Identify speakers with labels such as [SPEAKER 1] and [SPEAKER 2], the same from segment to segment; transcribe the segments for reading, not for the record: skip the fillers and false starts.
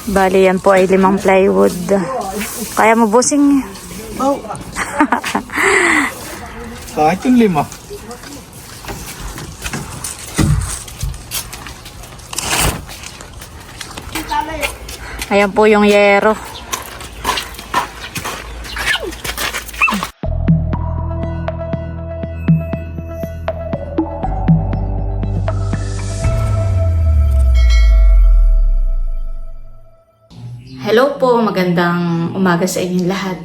[SPEAKER 1] Bali, yan po ay 5 plywood. Kaya mo, bossing?
[SPEAKER 2] Oh. Kahit yung 5.
[SPEAKER 1] Ayan po yung yero. Hello po, magandang umaga sa inyong lahat.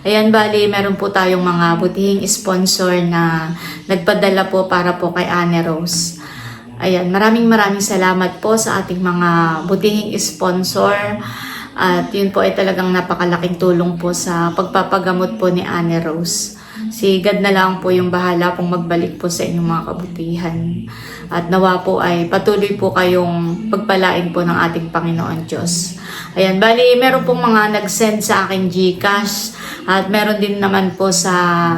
[SPEAKER 1] Ayan, bali, meron po tayong mga butihing sponsor na nagpadala po para po kay Anne Rose. Ayan, maraming salamat po sa ating mga butihing sponsor. At yun po ay talagang napakalaking tulong po sa pagpapagamot po ni Anne Rose. Si God na lang po yung bahala pong magbalik po sa inyong mga kabutihan. At nawa po ay patuloy po kayong pagpalain po ng ating Panginoon Diyos. Ayan, bali, meron pong mga nag-send sa aking GCash at meron din naman po sa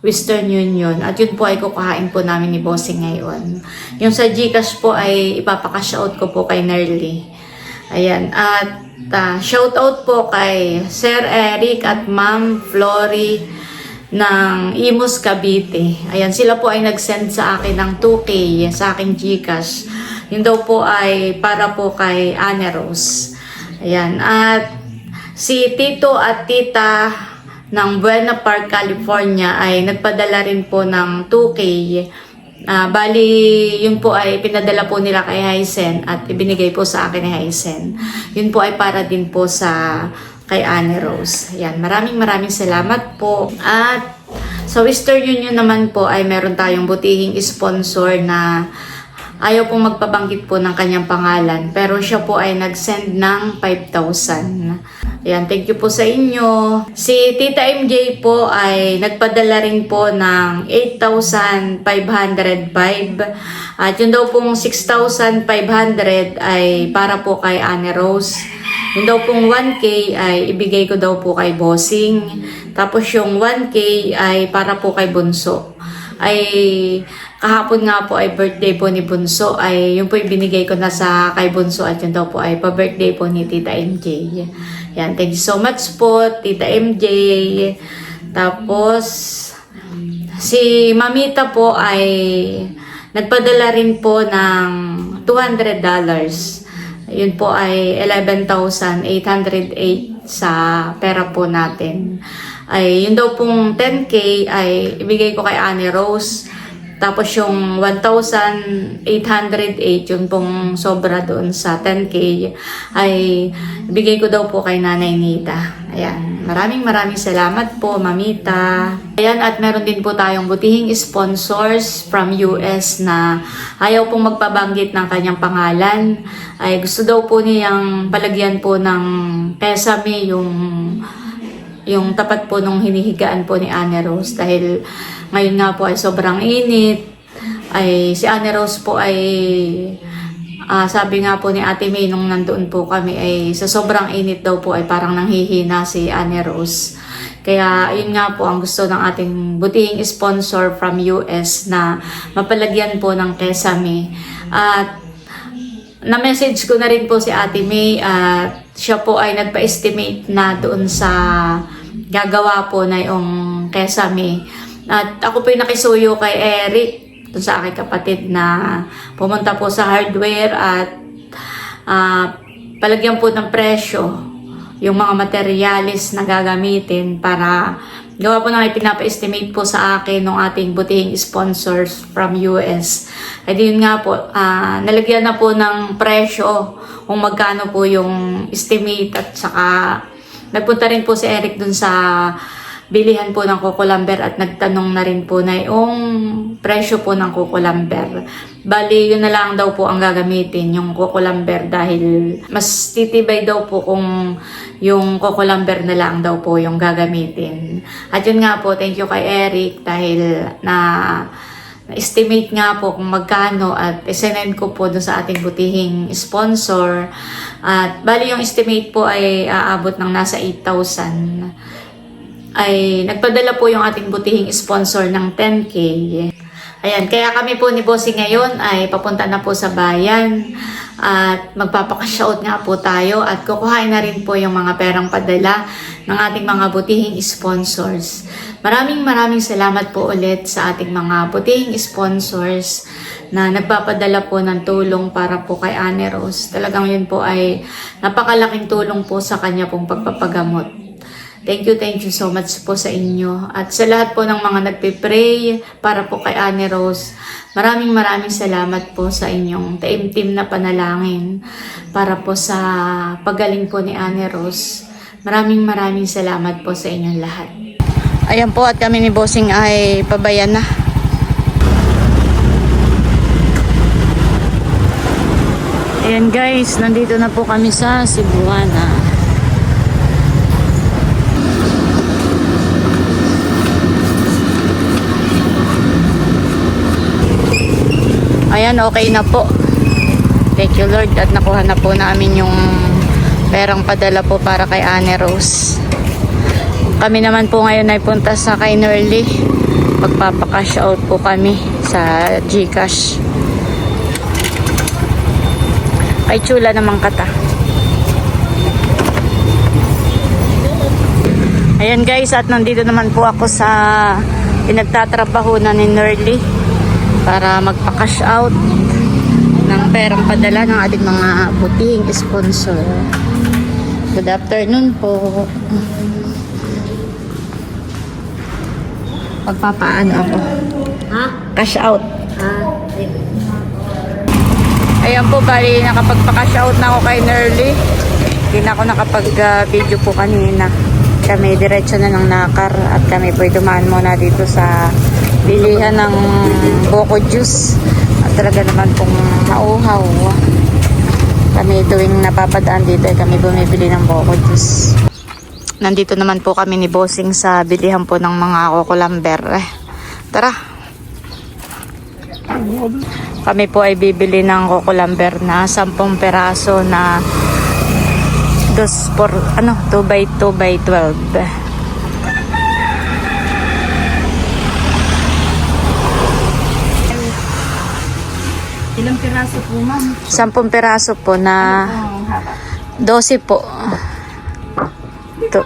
[SPEAKER 1] Western Union. At yun po ay kukuhain po namin ni Bossing ngayon. Yung sa GCash po ay ipapaka-shout ko po kay Nerly. Ayan, at shoutout po kay Sir Eric at Ma'am Flory ng Imus Cavite. Ayan, sila po ay nag-send sa akin ng 2K sa aking GCash. Yun daw po ay para po kay Anne Rose. Ayan, at si Tito at Tita ng Buena Park, California ay nagpadala rin po ng 2K. Bali, yun po ay pinadala po nila kay Hysen at ibinigay po sa akin ni Hysen. Yun po ay para din po sa kay Anne Rose. Ayan, maraming salamat po. At sa Western Union naman po ay meron tayong butihing sponsor na ayaw pong magpabanggit po ng kanyang pangalan. Pero siya po ay nag-send ng 5,000. Ayan, thank you po sa inyo. Si Tita MJ po ay nagpadala rin po ng 8,505. At yun daw pong 6,500 ay para po kay Anne Rose. Yun daw pong 1K ay ibigay ko daw po kay Bossing. Tapos yung 1K ay para po kay Bunso. Ay kahapon nga po ay birthday po ni Bunso. Ay yun po ibinigay ko na sa kay Bunso at yun daw po ay pa-birthday po ni Tita MJ. Yan, thank you so much po, Tita MJ. Tapos, si Mamita po ay nagpadala rin po ng $200. Yun po ay 11,808 sa pera po natin. Ay, yun daw pong 10K ay ibigay ko kay Anne Rose. Tapos yung 1,808, yun pong sobra doon sa 10K, ay bigay ko daw po kay Nanay Nita. Ayan, maraming salamat po, Mamita. Ayan, at meron din po tayong butihing sponsors from US na ayaw pong magpabanggit ng kanyang pangalan. Ay gusto daw po niyang palagyan po ng kesame yung tapat po nung hinihigaan po ni Anne Rose dahil ngayon nga po ay sobrang init. Ay si Anne Rose po ay sabi nga po ni Ate May nung nandoon po kami ay sa sobrang init daw po ay parang nanghihina si Anne Rose. Kaya yun nga po ang gusto ng ating butihing sponsor from US na mapalagyan po ng kesame. At na-message ko na rin po si Ate May at siya po ay nagpa-estimate na doon sa gagawa po na yung kesame. At ako po yung nakisuyo kay Eric, doon sa aking kapatid na pumunta po sa hardware at palagyan po ng presyo yung mga materialis na gagamitin para gawa po na pinapa-estimate po sa akin ng ating butihing sponsors from US. At yun nga po, nalagyan na po ng presyo kung magkano po yung estimate at saka nagpunta rin po si Eric dun sa bilihan po ng Coco-Lamber at nagtanong na rin po na yung presyo po ng Coco-Lamber. Bali, yun na lang daw po ang gagamitin, yung Coco-Lamber dahil mas titibay daw po kung yung Coco-Lamber na lang daw po yung gagamitin. At yun nga po, thank you kay Eric dahil na-estimate nga po kung magkano at isinend ko po doon sa ating butihing sponsor. At bali yung estimate po ay aabot ng nasa 8,000. Ay nagpadala po yung ating butihing sponsor ng 10K. Ayan, kaya kami po ni Bossing ngayon ay papunta na po sa bayan at magpapaka-shout nga po tayo at kukuhain na rin po yung mga perang padala ng ating mga butihing sponsors. Maraming salamat po ulit sa ating mga butihing sponsors na nagpapadala po ng tulong para po kay Ane Rose. Talagang yun po ay napakalaking tulong po sa kanya pong pagpapagamot. Thank you so much po sa inyo. At sa lahat po ng mga nagpe-pray para po kay Ane Rose, maraming salamat po sa inyong taimtim na panalangin para po sa pagaling po ni Ane Rose. Maraming salamat po sa inyong lahat. Ayan po at kami ni Bossing ay pabayan na. Ayan guys, nandito na po kami sa Cebuana. Ayan, okay na po. Thank you Lord at nakuha na po namin yung perang padala po para kay Ane Rose. Kami naman po ngayon ay punta sa kay Nerly. Magpapakash out po kami sa GCash. Ay chula naman kata. Ayan guys, at nandito naman po ako sa pinagtatrabaho na ni Nerly para magpa-cash out ng perang padala ng ating mga butihing sponsor. Good afternoon po. Magpapaano ako? Ha? Cash out. Ayan po, bali nakapagpa-cash out na ako kay Nerly. Hindi na ako nakapag-video po kanina. Kami diretso na ng Nakar at kami po dumaan muna dito sa bilihan ng Boko Juice. At talaga naman pong mauhaw. Kami tuwing napapadaan dito ay kami bumibili ng Boko Juice. Nandito naman po kami ni Bossing sa bilihan po ng mga kukulamber. Tara. Kami po ay bibili ng kukulamber na 10 peraso na 2x2x12.
[SPEAKER 3] Ilang piraso po, ma'am?
[SPEAKER 1] 10 peraso po na 12 po. Ito.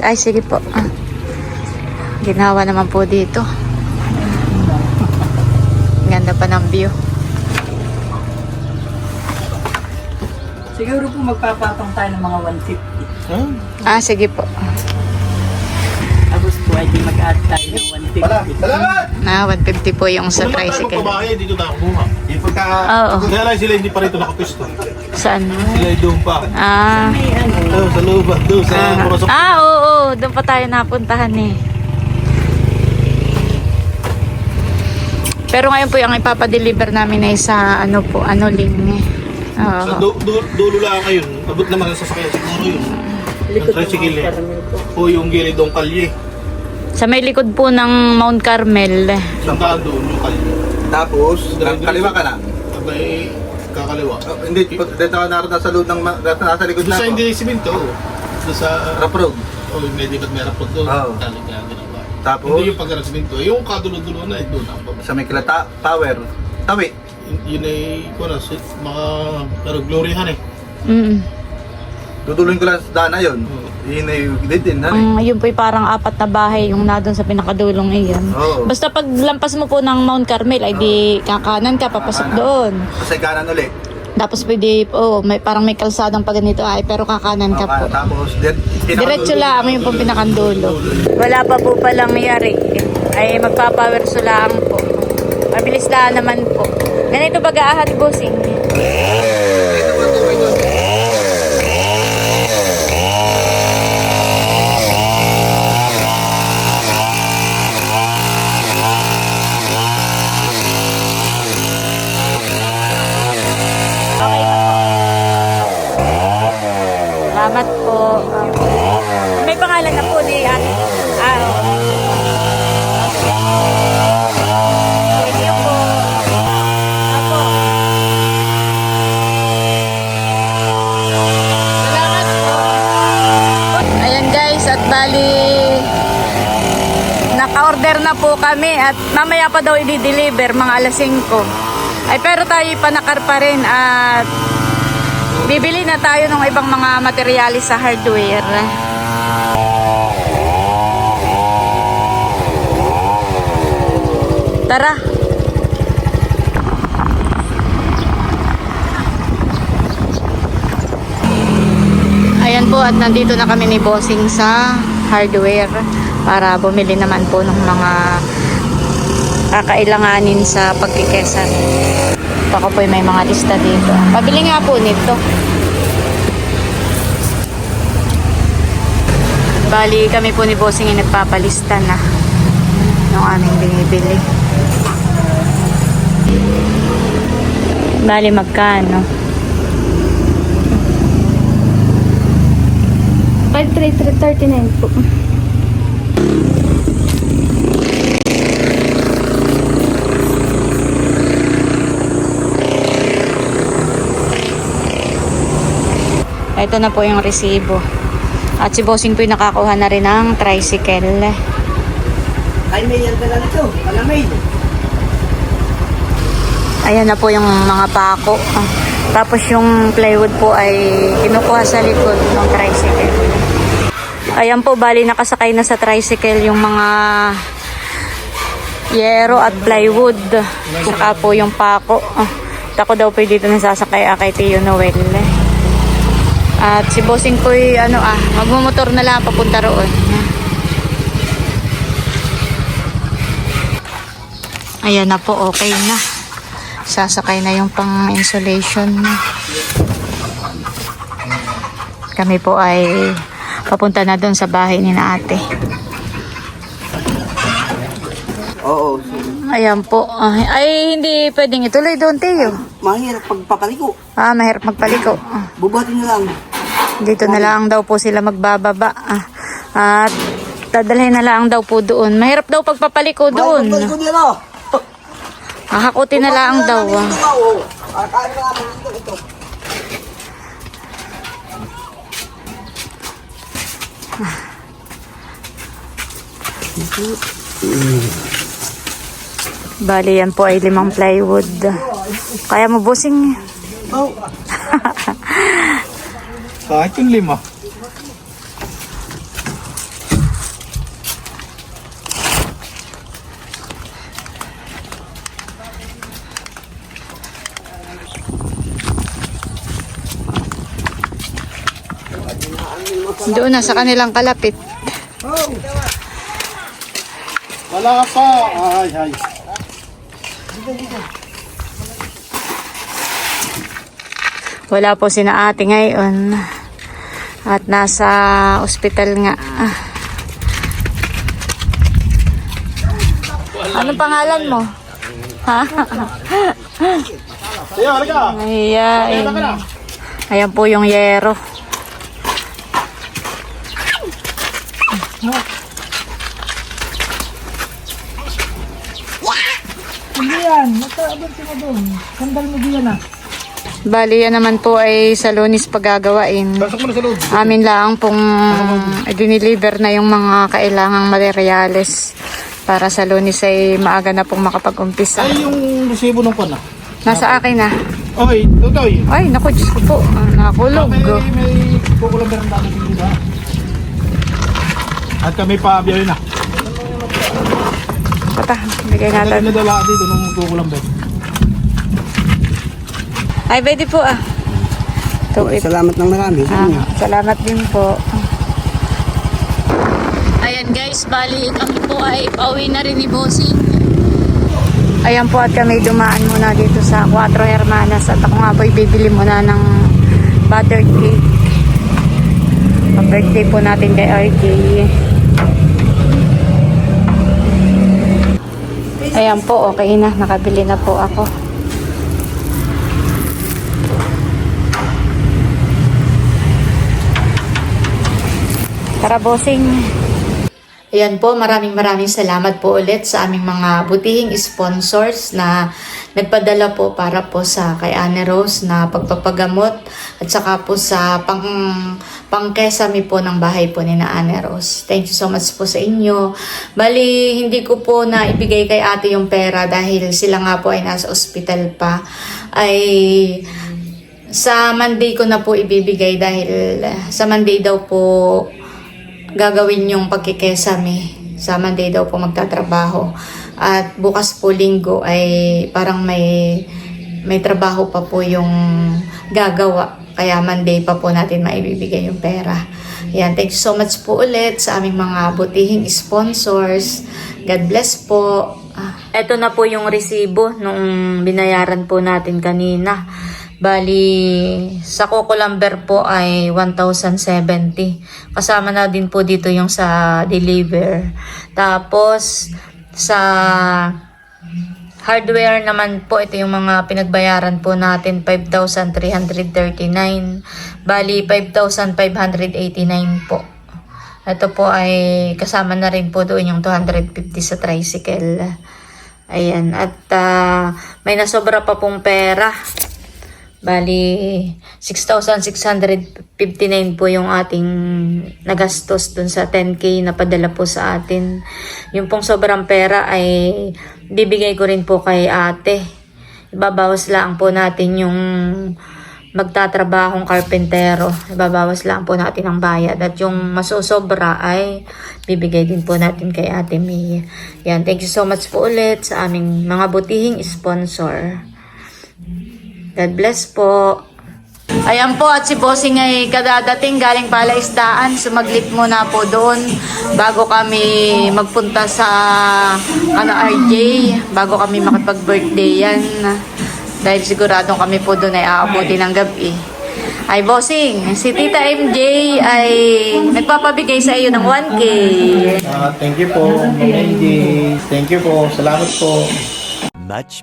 [SPEAKER 1] Ay, sige po. Ginawa naman po dito. Ganda pa ng view.
[SPEAKER 3] Siguro po magpapatong tayo ng mga 150.
[SPEAKER 1] Ah, sige po.
[SPEAKER 3] Tapos po ay di mag-add tayo ng 150.
[SPEAKER 2] Salamat!
[SPEAKER 1] Na 150 po yung sa
[SPEAKER 2] Wala tayo
[SPEAKER 1] tricycle.
[SPEAKER 2] magpabahay, dito na kumuha. Yung pagka...
[SPEAKER 1] Oo.
[SPEAKER 2] Kaya lang sila hindi pa rito nakapisto.
[SPEAKER 1] Saan?
[SPEAKER 2] Sila ay doon pa.
[SPEAKER 1] Ah.
[SPEAKER 3] May ano,
[SPEAKER 2] Sa looban, doon sa Purasok.
[SPEAKER 1] Oo. Doon pa tayo napuntahan eh. Pero ngayon po yung ipapadeliver namin ay sa ano po, Anoling eh.
[SPEAKER 2] Sa
[SPEAKER 1] Oo.
[SPEAKER 2] dulo lang ngayon. Abot naman ang sasakyan siguro yun.
[SPEAKER 3] likod
[SPEAKER 2] Ang tricycle
[SPEAKER 3] ng
[SPEAKER 2] eh.
[SPEAKER 3] Carmel po.
[SPEAKER 2] O yung gilidong kalye.
[SPEAKER 1] Sa may likod po ng Mount Carmel.
[SPEAKER 2] Sandaan doon yung kalye.
[SPEAKER 4] Tapos, kaliwa ka na.
[SPEAKER 2] Abay, kakaliwa.
[SPEAKER 4] Oh, hindi, dito ka naroon nasa loob ng, nasa likod
[SPEAKER 2] Doon
[SPEAKER 4] na
[SPEAKER 2] sa
[SPEAKER 4] ako.
[SPEAKER 2] hindi simento. Doon sa...
[SPEAKER 4] Rough road.
[SPEAKER 2] Oh, may di ba't may rapot doon?
[SPEAKER 4] Oo.
[SPEAKER 2] Talag na ginawa.
[SPEAKER 4] Tapos?
[SPEAKER 2] Hindi yung pagkarasimento. Yung kadulo-dulo na, doon ako.
[SPEAKER 4] Sa may kilata, tower. Tawi.
[SPEAKER 2] Yun ay, kung ano, mga, pero gloryhan eh.
[SPEAKER 4] Duduloy ko lang sa daan na yun. Yun ay dead end, hani.
[SPEAKER 1] Yun po parang 4 na bahay yung na doon sa pinakadulong iyan.
[SPEAKER 4] Oo.
[SPEAKER 1] Basta pag lampas mo po ng Mount Carmel ay di kakanan ka, papasok doon.
[SPEAKER 4] Sa kanan ulit.
[SPEAKER 1] Tapos pwede, may, parang may kalsadang pa ganito ay, pero kakanan ka po.
[SPEAKER 4] Tapos,
[SPEAKER 1] Diretso lang yung pong pinakandulo. Wala pa po palang yari. Ay magpapawerso lang po. Mabilis lang naman po. Ganito pag-aahat, bossing. Okay na po. Salamat po. May pangalan na po ni Ate. Thank you po. Apo. Salamat po. Ayan guys, at bali naka-order nag-prepare na po kami at mamaya pa daw i-deliver mga alas 5. Ay pero tayo panakar pa rin at bibili na tayo ng ibang mga materyales sa hardware. Tara. Ayan po at nandito na kami ni Bossing sa hardware para bumili naman po ng mga kakailanganin sa pagkikesan. Baka po may mga lista dito. Pabili nga po nito. Bali kami po ni Bossing ay nagpapalista na ng aming binibili. Bali magkano?
[SPEAKER 5] 5,339 po.
[SPEAKER 1] Ito na po yung resibo. At si Bossing po yung nakakuha na rin ng tricycle.
[SPEAKER 3] Ay, may yan pala nito. Malamay.
[SPEAKER 1] Ayan na po yung mga pako. Tapos yung plywood po ay kinukuha sa likod ng tricycle. Ayan po, bali nakasakay na sa tricycle yung mga yero at plywood. Saka po yung pako. Ako daw po dito nasasakay kay Tio Noel. At si Bossing po ay magmumotor na lang papunta roon. Ayan na po, okay na. Sasakay na yung pang-insulation. Kami po ay papunta na doon sa bahay ni na ate.
[SPEAKER 3] Oo.
[SPEAKER 1] Ayan po. Ay, hindi pwedeng ituloy doon, Teo.
[SPEAKER 3] Mahirap pagpapaliko.
[SPEAKER 1] Mahirap magpaliko.
[SPEAKER 3] Bubuhatin na lang.
[SPEAKER 1] Dito na lang daw po sila magbababa. At dadalhin na lang daw po doon. Mahirap daw pagpapaliko doon.
[SPEAKER 3] Pagpapaliko nila, no?
[SPEAKER 1] Hakutin na lang daw.
[SPEAKER 3] Kain na namin ito.
[SPEAKER 1] Bali yan po ay 5 plywood. Kaya mo, Bossing?
[SPEAKER 2] Oh. Kahit yung 5.
[SPEAKER 1] Doon na sa kanilang kalapit.
[SPEAKER 2] Wala pa. Ay.
[SPEAKER 1] Wala po sina ate ngayon. At nasa ospital nga. Anong pangalan mo? Ha? Ayan. Ayan po yung yero.
[SPEAKER 3] Hindi yan. Nagkaabante mo doon. Sandal mo diyan na.
[SPEAKER 1] Bali yan naman po ay sa Lunes paggagawain.
[SPEAKER 2] Pasok mo na sa loob.
[SPEAKER 1] Amin lang pong i-deliver na yung mga kailangang materyales para sa Lunes ay maaga na pong makapag-umpisa.
[SPEAKER 2] Ay, yung resibo ng pana.
[SPEAKER 1] Nasa akin na.
[SPEAKER 2] Okay, tutoy.
[SPEAKER 1] Ay, naku, Diyos ko po. Nakulog.
[SPEAKER 2] May kukulang meron namin dito. At kami pa biyahe na.
[SPEAKER 1] Pata, bigay
[SPEAKER 2] Dali
[SPEAKER 1] natin.
[SPEAKER 2] na dala dito nung kukulang meron.
[SPEAKER 1] Ay, pwede po
[SPEAKER 3] Salamat ng marami.
[SPEAKER 1] Salamat din po. Ayan guys, bali kami po ay pauwi na rin ni Bossing. Ayan po at kami dumaan muna dito sa Cuatro Hermanas at ako nga po bibili muna ng buttered cake. Pa-birthday po natin kay RJ. Ayan po, okay na. Nakabili na po ako. Tara, Bossing. Ayan po, maraming salamat po ulit sa aming mga butihing sponsors na nagpadala po para po sa kay Ane Rose na pagpapagamot at saka po sa pangkesame po ng bahay po ni na Ane Rose. Thank you so much po sa inyo. Bali, hindi ko po na ibigay kay ate yung pera dahil sila nga po ay nasa ospital pa. Ay sa Monday ko na po ibibigay dahil sa Monday daw po gagawin yung pagkikesame. Sa Monday daw po magtatrabaho. At bukas po Linggo ay parang may trabaho pa po yung gagawa. Kaya Monday pa po natin maibibigay yung pera. Yan, thank you so much po ulit sa aming mga butihing sponsors. God bless po. Ito na po yung resibo nung binayaran po natin kanina. Bali, sa Coco Lumber po ay 1,070. Kasama na din po dito yung sa deliver. Tapos, sa hardware naman po, ito yung mga pinagbayaran po natin, 5,339. Bali, 5,589 po. Ito po ay kasama na rin po doon yung 250 sa tricycle. Ayan. At may nasobra pa pong pera. Bali, 6,659 po yung ating nagastos dun sa 10K na padala po sa atin. Yung pong sobrang pera ay bibigay ko rin po kay ate. Ibabawas lang po natin yung magtatrabahong karpentero. Ibabawas lang po natin ang bayad. At yung masusobra ay bibigay din po natin kay ate Mia. Yan, thank you so much po ulit sa aming mga butihing sponsor. God bless po. Ayan po, at si Bossing ay kadadating galing Palaisdaan. Sumaglit muna po doon bago kami magpunta sa RJ, bago kami makipag-birthday yan. Dahil siguradong kami po doon ay aabuti ng gabi. Ay Bossing, si Tita MJ ay nagpapabigay sa iyo ng 1K.
[SPEAKER 2] Thank you po, Ma'am MJ. Thank you po. Salamat po.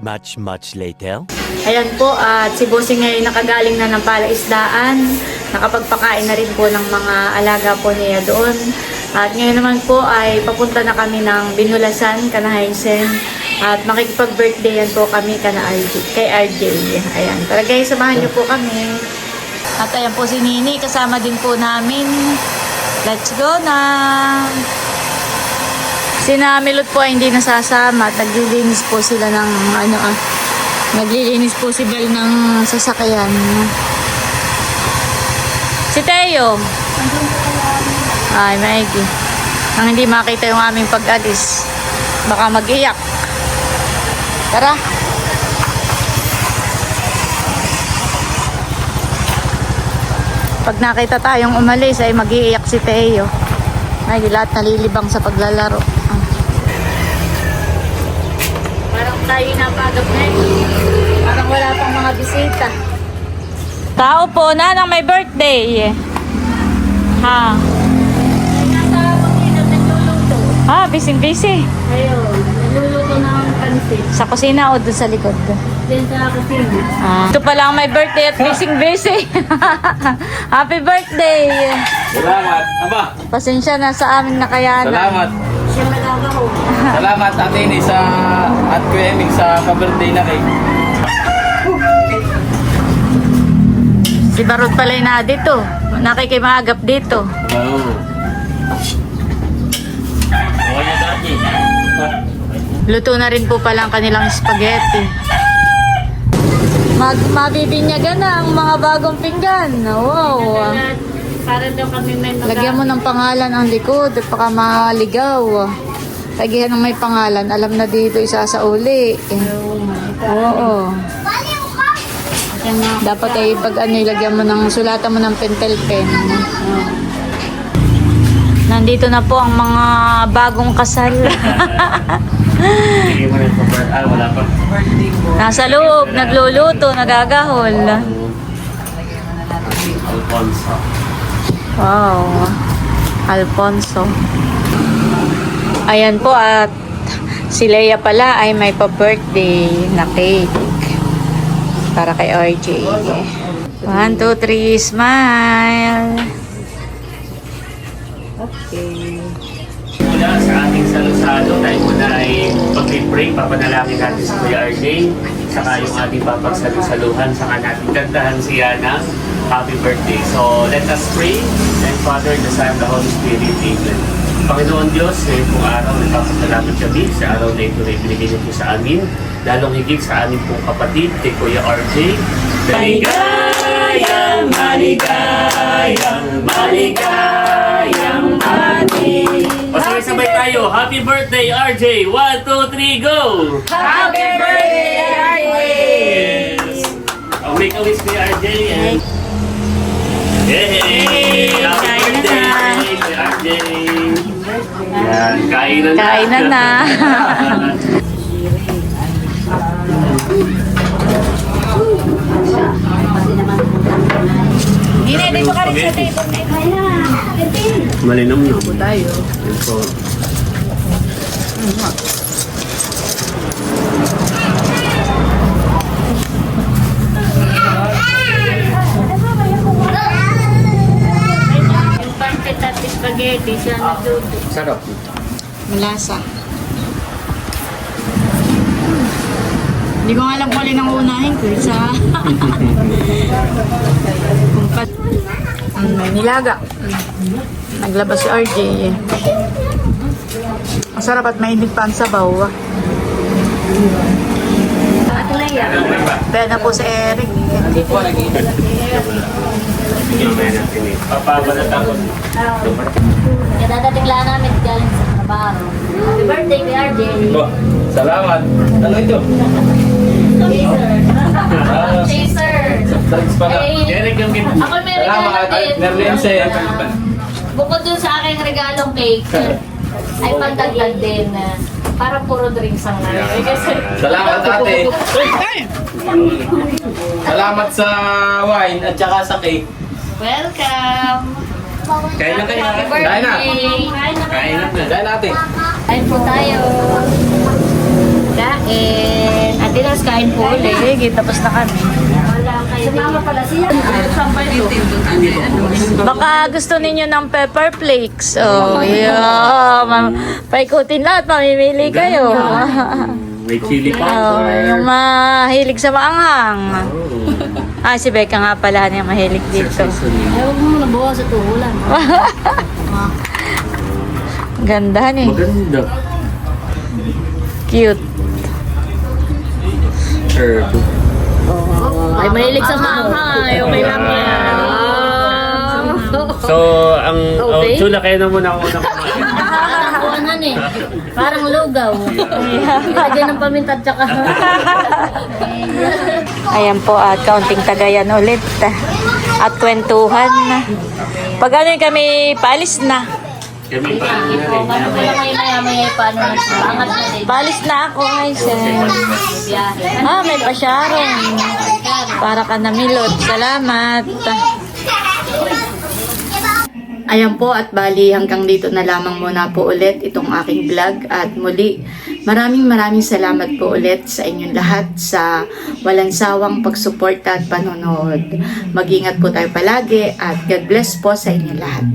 [SPEAKER 6] Much later.
[SPEAKER 1] Ayan po, at si Bossing ay nakagaling na ng Palaisdaan. Nakapagpakain na rin po ng mga alaga po niya doon. At ngayon naman po ay papunta na kami ng Binulasan, Kanahaisen. At makikipag-birthdayan po kami kay RJ. Ayan, tara guys, samahan niyo po kami. At ayan po si Nini, kasama din po namin. Let's go na! Si Namilot po ay hindi nasasama at naglilinis po sila ng naglilinis po si Bel ng sasakyan. Si Teo. Ay, maigi. Ang hindi makita yung aming pag-alis. Baka mag-iyak. Tara. Pag nakita tayong umalis ay mag-iiyak si Teo. Ay, lahat nalilibang sa paglalaro. Parang tayo napagap na eh. Parang wala pang mga bisita. Tao po na nang may birthday. Ha? Ay, nasa kusina nagluluto. Busy. Ayun, nagluluto ng pansit. Sa kusina o doon sa likod? Diyan sa kusina. Ito pala ang may birthday at busy. Happy birthday!
[SPEAKER 7] Salamat. Aba,
[SPEAKER 1] Pasensya na sa amin nakayanan.
[SPEAKER 7] salamat.
[SPEAKER 1] Siya nagagaho.
[SPEAKER 7] Salamat Ate Ini sa at Kuya Eming sa pa-birthday na cake.
[SPEAKER 1] Si Barot pala na dito. Nakikimagap dito.
[SPEAKER 7] Wow. Okay na dati.
[SPEAKER 1] Luto na rin po pala ang kanilang spaghetti. Mabibinyagan na ang mga bagong pinggan. Wow. Para daw kami may lagyan mo ng pangalan ang likod. Baka maligaw. Lagyan ng may pangalan. Alam na dito isa sa uli. Oo. Dapat ay pag ilagyan mo ng sulatan mo ng pentel pen. Nandito na po ang mga bagong kasal.
[SPEAKER 7] Wala pa.
[SPEAKER 1] Nasa loob, nagluluto, nagagahol.
[SPEAKER 7] Alfonso.
[SPEAKER 1] Wow. Alfonso. Ayan po, at si Leia pala ay may pa-birthday na cake para kay RJ. 1, 2, 3, smile. Okay.
[SPEAKER 8] magsimula sa ating salo-salo, tayo muna ay pag-pray, papanalangin natin si Kuya RJ, saka yung ating papagsalusaluhan, saka natin kantahan siya ng happy birthday. So let us pray, and Father, the Son, the Holy Spirit, Amen. Panginoon Diyos, ngayon pong araw, nagpapasalamat kami sa araw na ito na ibinigay niyo po sa amin, lalong higit sa aming pong kapatid, kay Kuya RJ. Maligayang, maligayang, maligayang mani. O sabay-sabay tayo, happy birthday RJ! 1, 2, 3, go!
[SPEAKER 1] Happy birthday, RJ!
[SPEAKER 8] Yes! Make a wish Kuya RJ. And... Yay! Happy
[SPEAKER 1] Kain
[SPEAKER 8] birthday,
[SPEAKER 1] na.
[SPEAKER 8] Kuya RJ! Yan, kainan na.
[SPEAKER 1] Kainan na. Dito ka rin sa table.
[SPEAKER 8] Malinom na po tayo. Yan po.
[SPEAKER 5] Yung pancit at spaghetti, siya nagluto.
[SPEAKER 8] Sarap.
[SPEAKER 1] Malasa. Hindi ko alam kung alin ang unahin ko sa... may nilaga. Naglabas si RJ. Ang sarap at mainit pa ang sabaw. Kaya na po si Eric.
[SPEAKER 8] Papabalat ako.
[SPEAKER 5] Kadadating lang namin galing sa trabaho. Happy birthday kay RJ.
[SPEAKER 7] Salamat. Ano ito?
[SPEAKER 5] Chaser.
[SPEAKER 7] Thanks pala.
[SPEAKER 8] Eric yung gift.
[SPEAKER 5] Ako may regalo
[SPEAKER 7] Salamat.
[SPEAKER 5] din.
[SPEAKER 7] Merlense.
[SPEAKER 5] Bukod dun sa aking regalong cake, ay pandagdag din. Para puro drinks ang namin. Kasi
[SPEAKER 7] Salamat ate. Salamat sa wine at saka sa cake.
[SPEAKER 5] welcome.
[SPEAKER 8] Kain na kayo.
[SPEAKER 5] Happy
[SPEAKER 7] Kain na.
[SPEAKER 5] birthday.
[SPEAKER 8] Kain na.
[SPEAKER 7] Dahil natin.
[SPEAKER 5] Kain po tayo. Kain. Ate Nas, kain po ulit.
[SPEAKER 1] Sige, tapos na kami.
[SPEAKER 5] Wala kayo. Sumama pala siya.
[SPEAKER 1] Baka gusto ninyo ng pepper flakes. Oh, yeah. Paikutin lahat, mamimili kayo.
[SPEAKER 8] May chili
[SPEAKER 1] Oh,
[SPEAKER 8] powder.
[SPEAKER 1] yung mahilig sa maanghang. Ah, si Becca nga pala yung mahilig dito.
[SPEAKER 5] Ayaw mo nabawa sa tuhulan.
[SPEAKER 1] Ganda ni.
[SPEAKER 8] Maganda.
[SPEAKER 1] Cute.
[SPEAKER 8] Herb.
[SPEAKER 5] Ay, mahilig sa maanghang. Ay, okay lang yan.
[SPEAKER 8] So, ang
[SPEAKER 5] Okay.
[SPEAKER 8] chula kayo na muna ako unang kumain.
[SPEAKER 5] Nakakakuhanan eh. Parang lugaw. Lagyan ng paminta at saka.
[SPEAKER 1] Ayan po at counting tagayan ulit. At kwentuhan. Pag ano kami paalis na.
[SPEAKER 8] Kami pa.
[SPEAKER 5] Paano ko lang ngayon maya paano na pangat na din.
[SPEAKER 1] Paalis na ako guys.
[SPEAKER 5] Biyahe.
[SPEAKER 1] Ah, may pasyaron. Para ka na milot. Salamat. Ayan po at bali hanggang dito na lamang muna po ulit itong aking vlog at muli maraming salamat po ulit sa inyong lahat sa walang sawang pagsuporta at panonood. Mag-ingat po tayo palagi at God bless po sa inyong lahat.